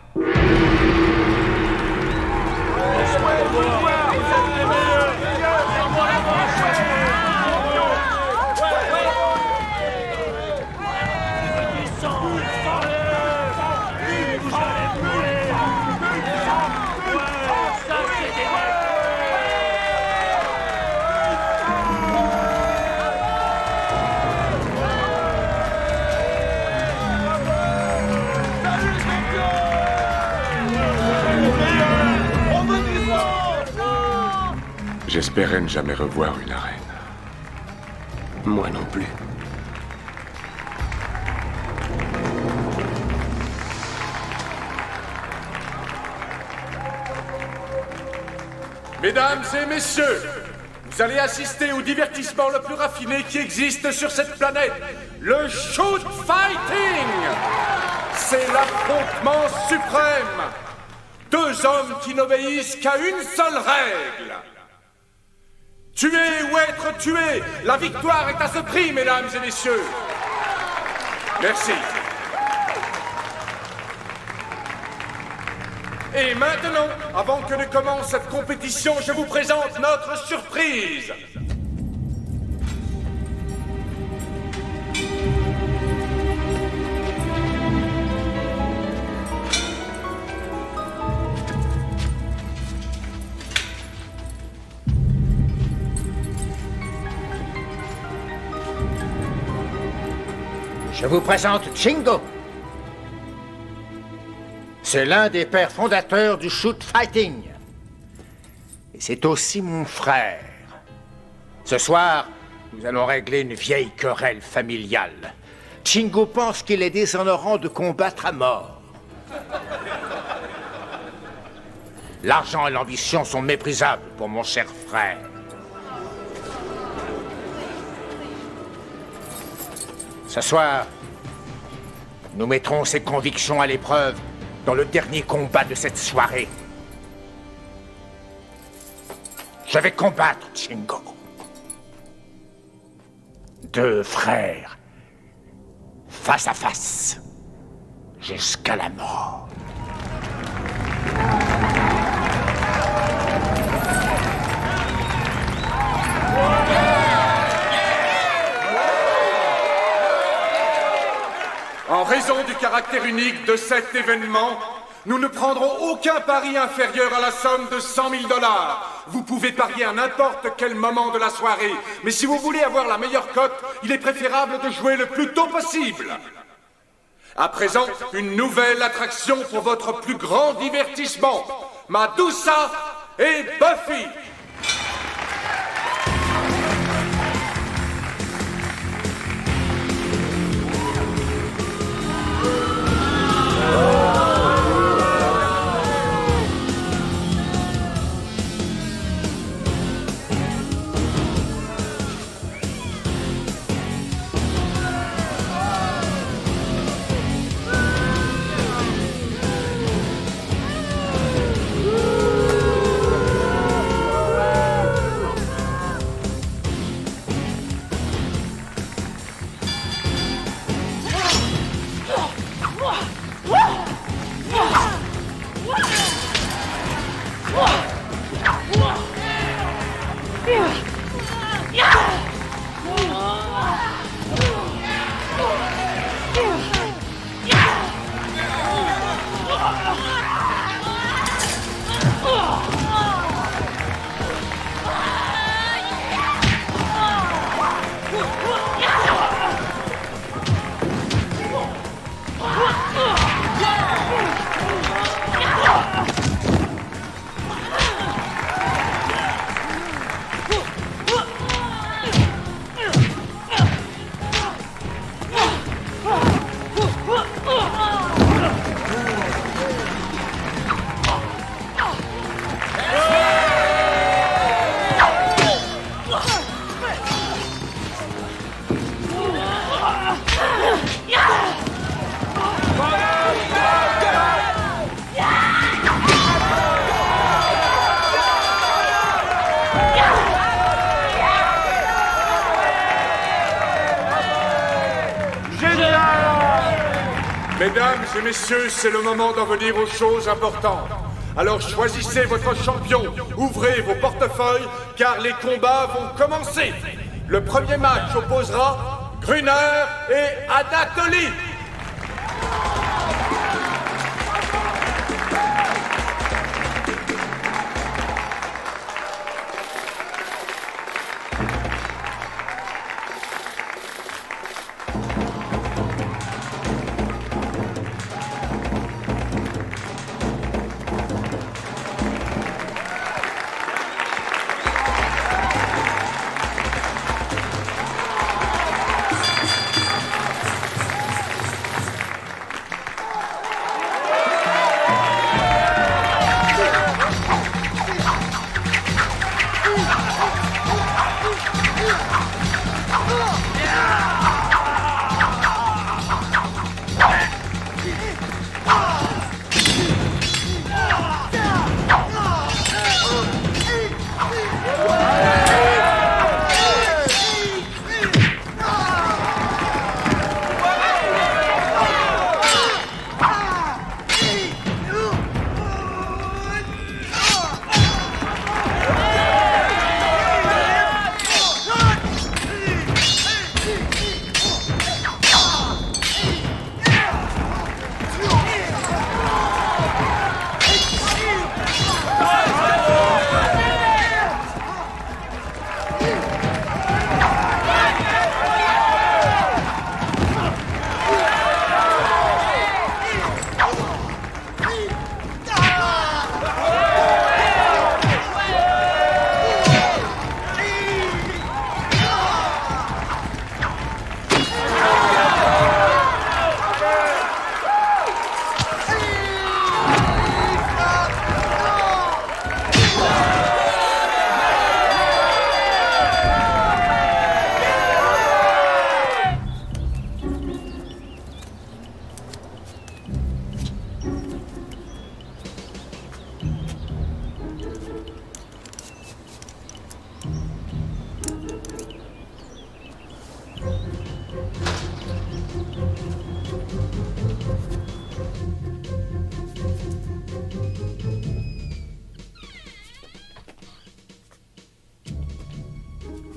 H: J'espérais ne jamais revoir une arène.
B: Moi non plus.
H: Mesdames et messieurs, vous allez assister au divertissement le plus raffiné qui existe sur cette planète, le shoot fighting. C'est l'affrontement suprême. Deux hommes qui n'obéissent qu'à une seule règle. Tuer ou être tué, la victoire est à ce prix, mesdames et messieurs. Merci. Et maintenant, avant que ne commence cette compétition, je vous présente notre surprise.
A: Je vous présente Chingo. C'est l'un des pères fondateurs du shoot fighting. Et c'est aussi mon frère. Ce soir, nous allons régler une vieille querelle familiale. Chingo pense qu'il est déshonorant de combattre à mort. L'argent et l'ambition sont méprisables pour mon cher frère. Ce soir, nous mettrons ses convictions à l'épreuve dans le dernier combat de cette soirée. Je vais combattre Chingo. Deux frères, face à face, jusqu'à la mort.
H: En raison du caractère unique de cet événement, nous ne prendrons aucun pari inférieur à la somme de 100 000 $. Vous pouvez parier à n'importe quel moment de la soirée, mais si vous voulez avoir la meilleure cote, il est préférable de jouer le plus tôt possible. À présent, une nouvelle attraction pour votre plus grand divertissement. Medusa et Buffy. Mesdames et messieurs, c'est le moment d'en venir aux choses importantes. Alors choisissez votre champion, ouvrez vos portefeuilles, car les combats vont commencer. Le premier match opposera Gruner et Anatoly.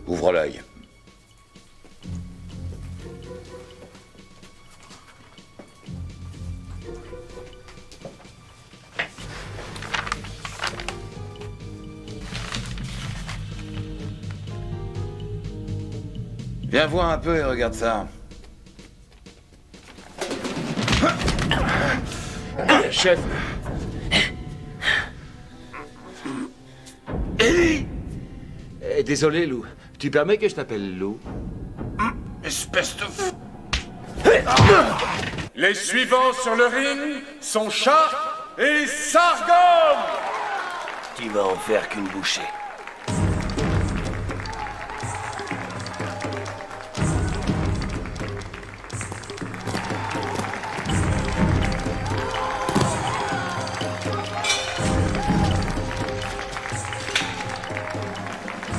K: Ouvre l'œil. Viens voir un peu et regarde ça.
I: Chef. Ellie! Désolé, Lou. Tu permets que je t'appelle Lou?
H: Espèce de... Les suivants sur le ring sont Shark et Sargon!
M: Tu vas en faire qu'une bouchée.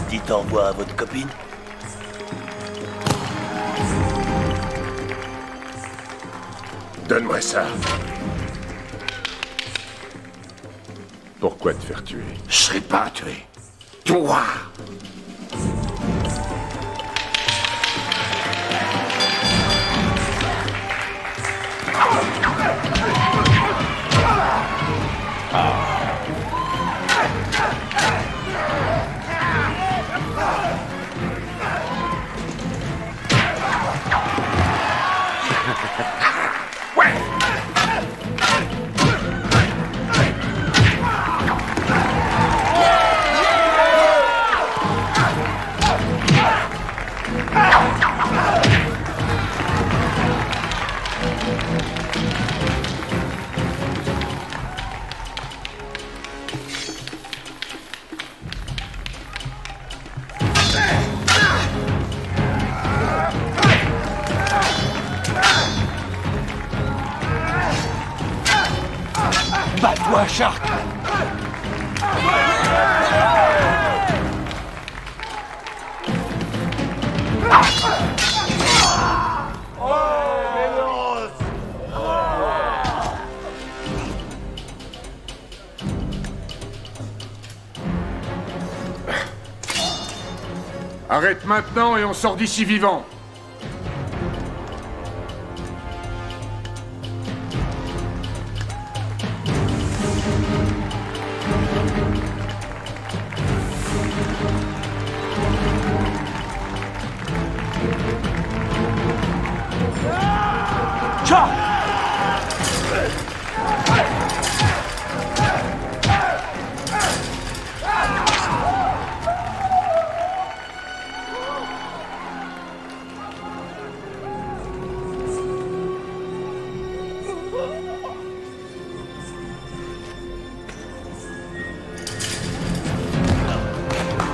M: Dites au revoir à votre copine.
H: Donne-moi ça. Pourquoi te faire tuer?
D: Je serai pas tué. Toi!
M: Bats-toi, Shark!
H: Arrête maintenant et on sort d'ici vivant.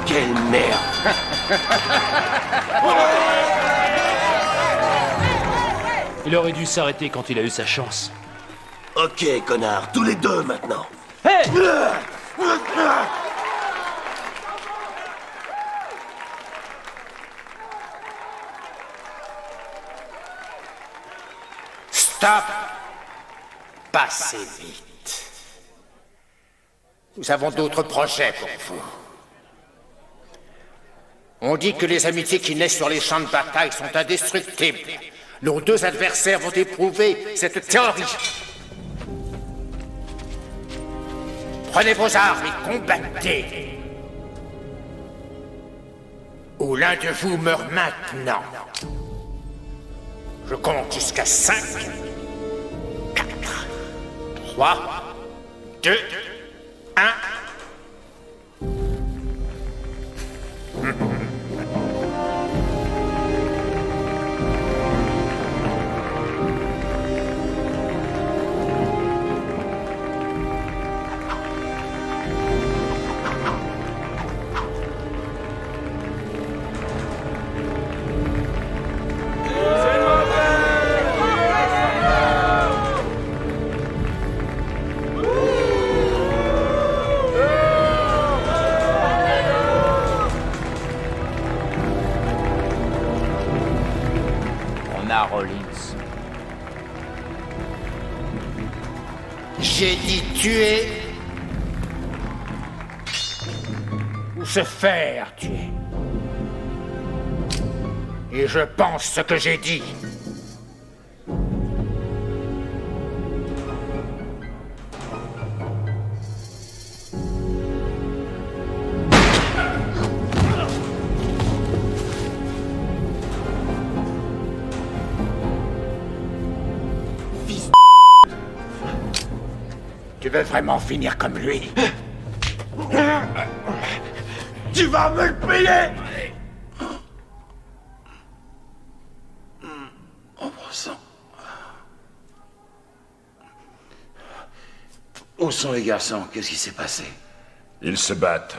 E: Quelle merde!
G: Il aurait dû s'arrêter quand il a eu sa chance.
M: Ok, connard, tous les deux maintenant.
G: Hey!
A: Stop! Passez vite. Nous avons d'autres projets pour vous. On dit que les amitiés qui naissent sur les champs de bataille sont indestructibles. Nos deux adversaires vont éprouver cette théorie. Prenez vos armes et combattez. Ou l'un de vous meurt maintenant. Je compte jusqu'à 5, 4, 3, 2, 1.
C: Rollins.
A: J'ai dit tuer ou se faire tuer. Et je pense ce que j'ai dit. Tu veux vraiment finir comme lui?
M: Tu vas me le payer! Oh, bon sang. Où sont les garçons? Qu'est-ce qui s'est passé?
H: Ils se battent.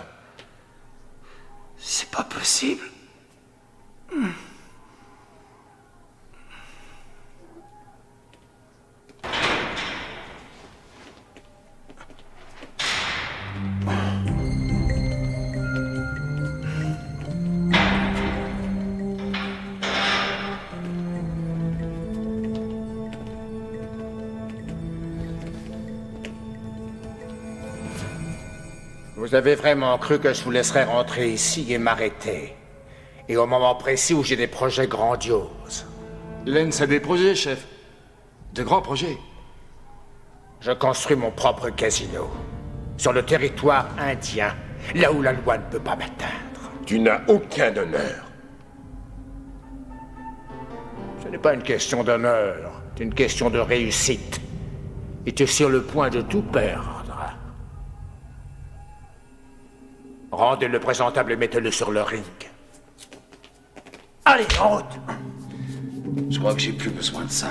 M: C'est pas possible.
A: Vous avez vraiment cru que je vous laisserais rentrer ici et m'arrêter? Et au moment précis où j'ai des projets grandioses.
F: Lens a des projets, chef. De grands projets.
A: Je construis mon propre casino. Sur le territoire indien, là où la loi ne peut pas m'atteindre.
H: Tu n'as aucun honneur.
A: Ce n'est pas une question d'honneur, c'est une question de réussite. Et tu es sur le point de tout perdre. Rendez-le présentable et mettez-le sur le ring.
M: Allez, en route! Je crois que j'ai plus besoin de ça.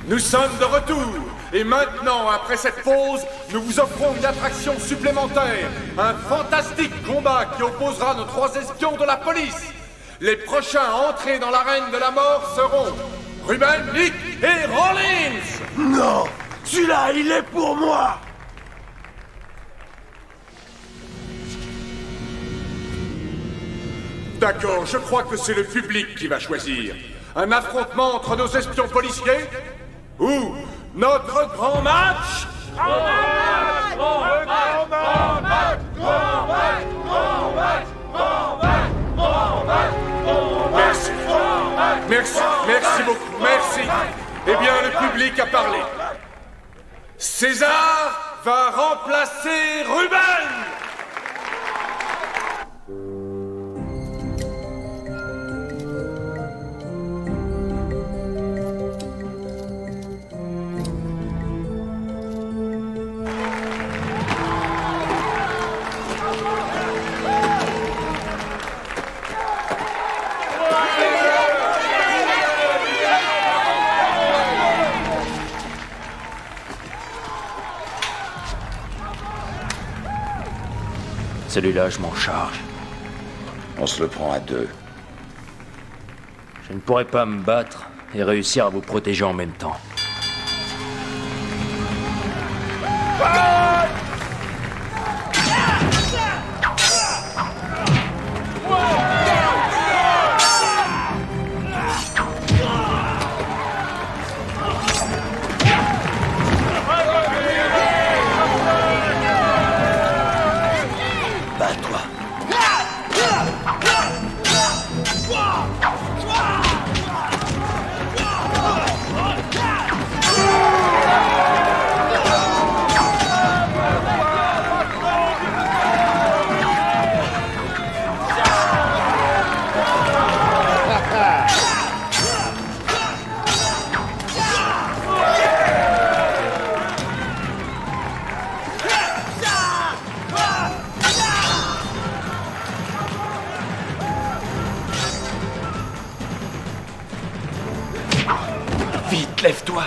H: Nous sommes de retour. Et maintenant, après cette pause, nous vous offrons une attraction supplémentaire. Un fantastique combat qui opposera nos 3 espions de la police. Les prochains à entrer dans l'arène de la mort seront Ruben, Nick et Rollins.
M: Non! Celui-là, il est pour moi!
H: D'accord, je crois que c'est le public qui va choisir. Un affrontement entre nos espions policiers? Ou notre grand match? Merci. Merci beaucoup. Merci. Eh bien, le public a parlé. César va remplacer Ruben!
L: Celui-là, je m'en charge.
K: On se le prend à deux.
L: Je ne pourrai pas me battre et réussir à vous protéger en même temps.
K: Bats-toi.
I: Vite, lève-toi.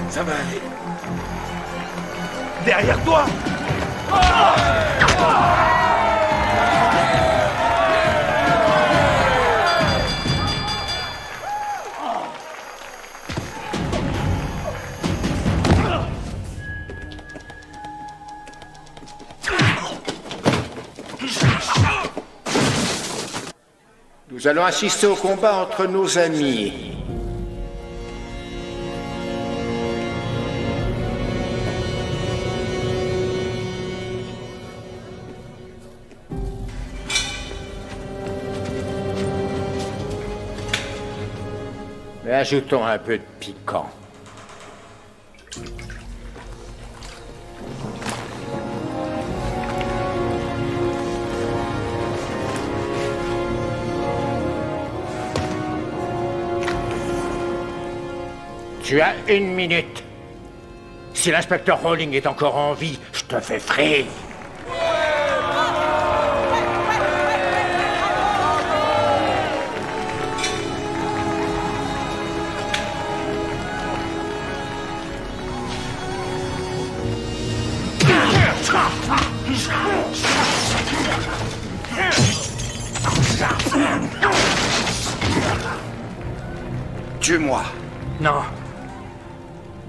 I: Ça va aller. Derrière toi!
A: Nous allons assister au combat entre nos amis. Mais ajoutons un peu de piquant. Tu as 1 minute. Si l'inspecteur Rowling est encore en vie, je te fais frire.
I: Tue-moi.
G: Non.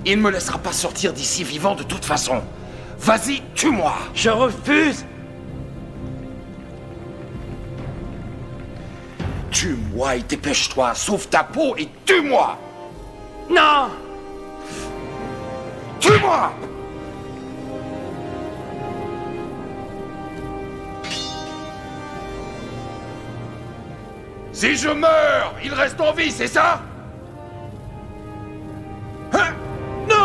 I: Il ne me laissera pas sortir d'ici vivant de toute façon. Vas-y, tue-moi.
G: Je refuse.
I: Tue-moi et dépêche-toi. Sauve ta peau et tue-moi.
G: Non.
I: Tue-moi. Si je meurs, il reste en vie, c'est ça? Hein? Non!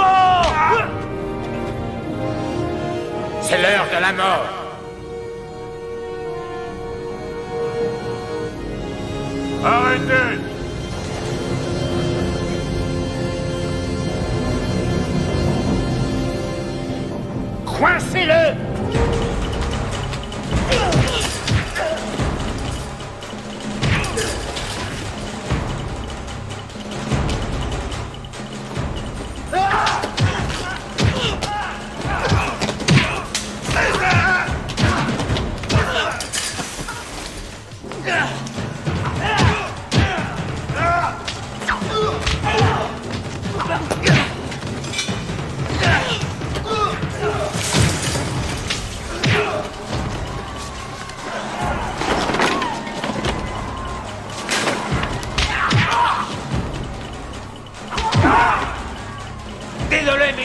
A: C'est l'heure de la mort.
H: Arrêtez!
A: Coincez-le!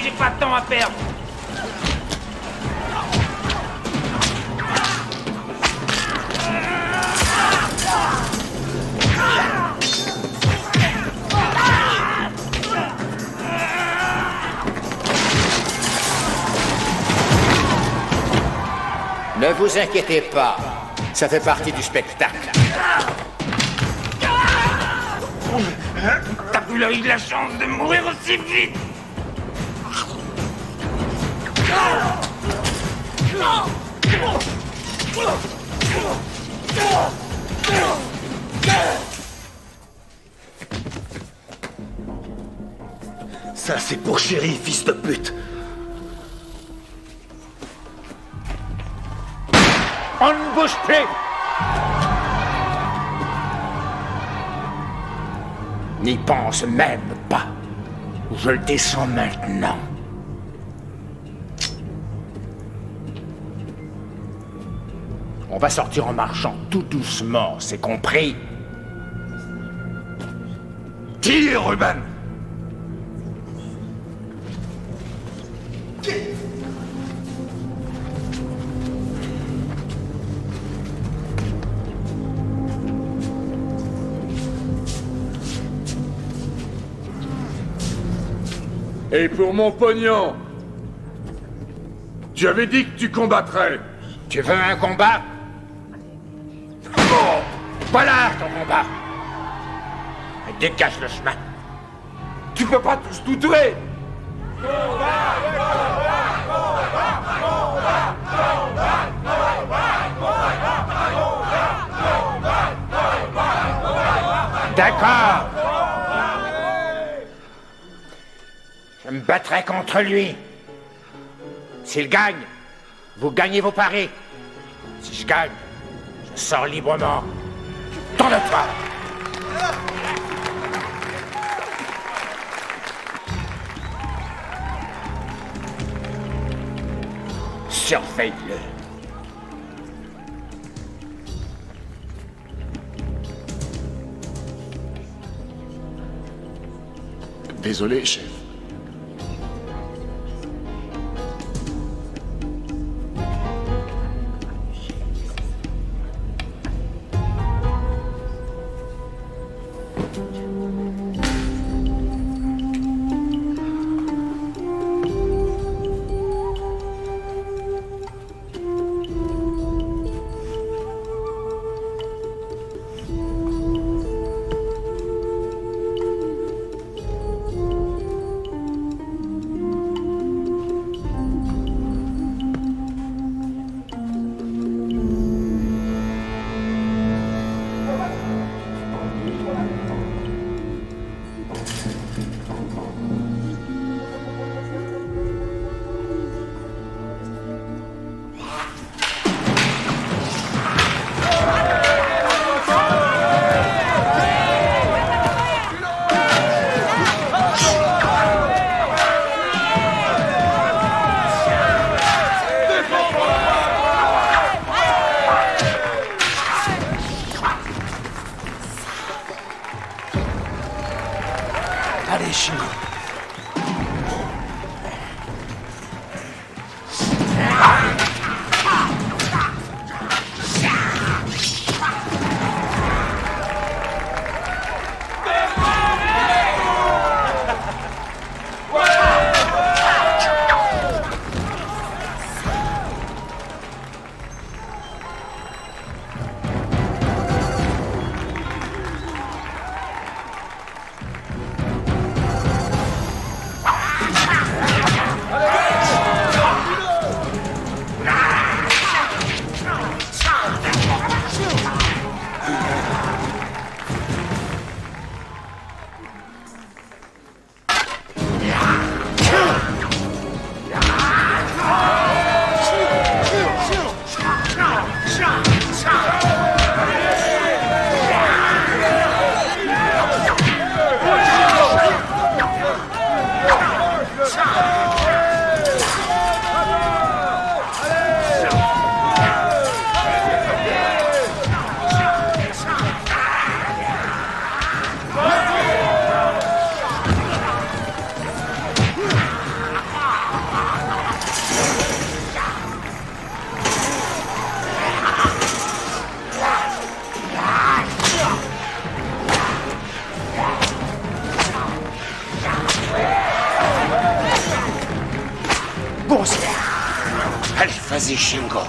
C: j'ai pas de temps à perdre.
A: Ne vous inquiétez pas, ça fait partie du spectacle.
C: T'as plus eu de la chance de mourir aussi vite.
I: Ça, c'est pour Chéri, fils de pute.
A: On ne bouge plus! N'y pense même pas. Je le descends maintenant. On va sortir en marchant tout doucement, c'est compris?
I: Tire, Ruben!
H: Et pour mon pognon, tu avais dit que tu combattrais.
A: Tu veux un combat? Oh, voilà ton combat. Dégage le chemin.
I: Tu peux pas tous tout tuer!
A: D'accord. Je me battrai contre lui. S'il gagne, vous gagnez vos paris. Si je gagne, je sors librement. Tourne-toi. Surveille-le.
I: Désolé, chef.
A: Allez, Shingo.
D: Vas-y, Shingo.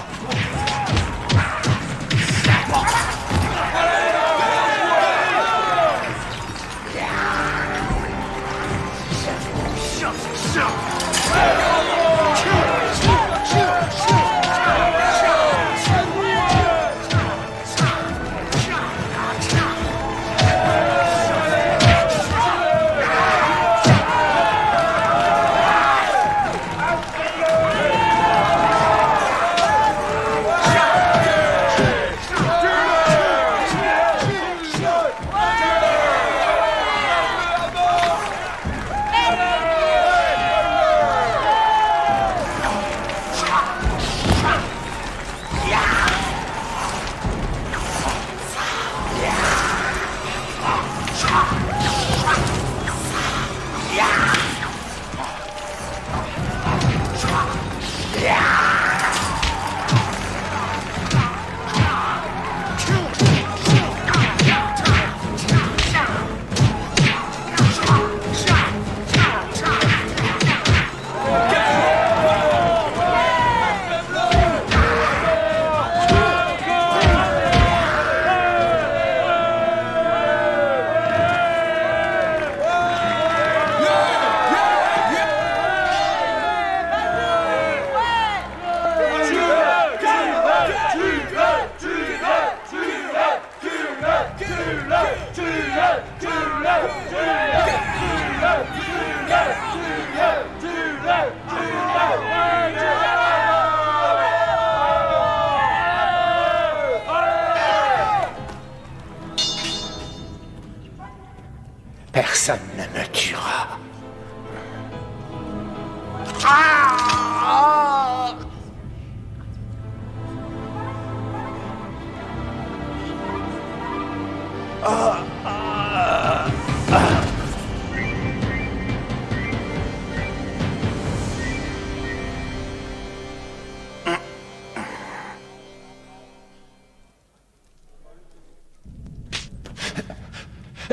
A: Personne ne me tuera.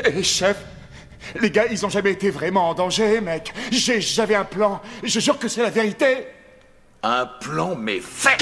I: Eh, chef, les gars, ils ont jamais été vraiment en danger, mec. J'avais un plan. Je jure que c'est la vérité.
D: Un plan, mais fait.